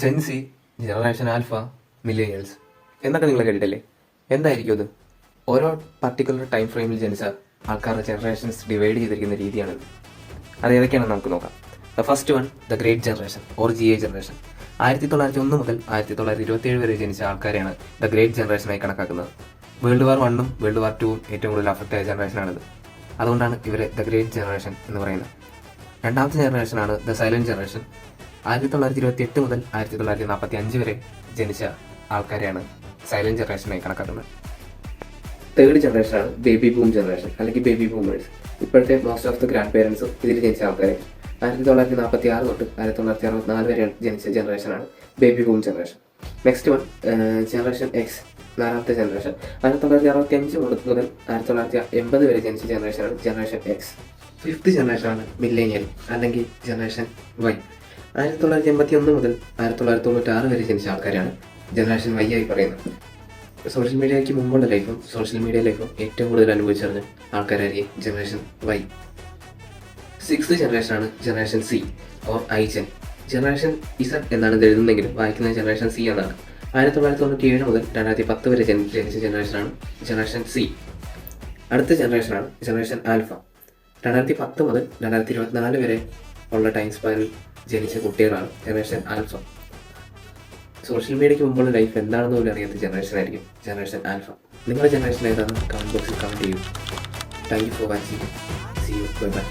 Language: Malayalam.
ജെൻസി, ജനറേഷൻ ആൽഫ, മില്ലേനിയൽസ് എന്നൊക്കെ നിങ്ങൾ കേട്ടിട്ടില്ലേ? എന്തായിരിക്കും അത്? ഓരോ പർട്ടിക്കുലർ ടൈം ഫ്രെയിമിൽ ജനിച്ച ആൾക്കാരുടെ ജനറേഷൻസ് ഡിവൈഡ് ചെയ്തിരിക്കുന്ന രീതിയാണിത്. അത് ഏതൊക്കെയാണെന്ന് നമുക്ക് നോക്കാം. The first one, the great generation or GA generation. 1901 മുതൽ 1927 വരെ ജനിച്ച ആൾക്കാരെയാണ് ദ ഗ്രേറ്റ് ജനറേഷനായി കണക്കാക്കുന്നത്. വേൾഡ് വാർ 1 വേൾഡ് വാർ 2 ഏറ്റവും കൂടുതൽ അഫക്റ്റ് ആയ ജനറേഷനാണിത്. അതുകൊണ്ടാണ് ഇവരെ ദ ഗ്രേറ്റ് ജനറേഷൻ എന്ന് പറയുന്നത്. രണ്ടാമത്തെ ജനറേഷനാണ് ദ സൈലന്റ് ജനറേഷൻ. 1928 മുതൽ 1945 വരെ ജനിച്ച ആൾക്കാരെയാണ് സൈലന്റ് ജനറേഷനായി കണക്കാക്കുന്നത്. തേർഡ് ജനറേഷനാണ് ബേബി ബൂം ജനറേഷൻ അല്ലെങ്കിൽ ബേബി ബൂമേഴ്സ്. ഇപ്പോഴത്തെ മോസ്റ്റ് ഓഫ് ദ ഗ്രാൻഡ് പേരൻസും ഇതിൽ ജനിച്ച ആൾക്കാരെ 1946 തൊട്ട് 1964 വരെ ജനിച്ച ജനറേഷനാണ് ബേബി ബൂം ജനറേഷൻ. നെക്സ്റ്റ് വൺ ജനറേഷൻ എക്സ്, നാലാമത്തെ ജനറേഷൻ. 1965 മുതൽ 1980 വരെ ജനിച്ച ജനറേഷനാണ് ജനറേഷൻ എക്സ്. ഫിഫ്ത്ത് ജനറേഷനാണ് മില്ലേനിയൽ അല്ലെങ്കിൽ ജനറേഷൻ വൈ. 1981 മുതൽ 1996 വരെ ജനിച്ച ആൾക്കാരാണ് ജനറേഷൻ വൈ ആയി പറയുന്നത്. സോഷ്യൽ മീഡിയയ്ക്ക് മുമ്പുള്ള ലൈഫും സോഷ്യൽ മീഡിയ ലൈഫും ഏറ്റവും കൂടുതൽ അനുഭവിച്ചറിഞ്ഞ ആൾക്കാരായിരിക്കും ജനറേഷൻ വൈ. സിക്സ്ത് ജനറേഷനാണ് generation C or iGen. Generation Z എന്നാണ് ഇത് എഴുതുന്നെങ്കിലും വായിക്കുന്നത് ജനറേഷൻ സി എന്നാണ്. 1997 മുതൽ 2010 വരെ ജനിച്ച ജനറേഷനാണ് ജനറേഷൻ സി. അടുത്ത ജനറേഷനാണ് ജനറേഷൻ ആൽഫ. 2010 മുതൽ 2024 വരെ ഉള്ള ടൈം സ്പാനിൽ ജനിച്ച കുട്ടികളാണ് ജനറേഷൻ ആൽഫ. സോഷ്യൽ മീഡിയയ്ക്ക് മുമ്പുള്ള ലൈഫ് എന്താണെന്ന് പോലും അറിയാത്ത ജനറേഷൻ ആയിരിക്കും ജനറേഷൻ ആൽഫ. നിങ്ങളുടെ ജനറേഷൻ ഏതാണ്? കമൻറ്റ് ബോക്സിൽ കമൻറ്റ് ചെയ്യൂ. Thank you for watching. See you. Bye by.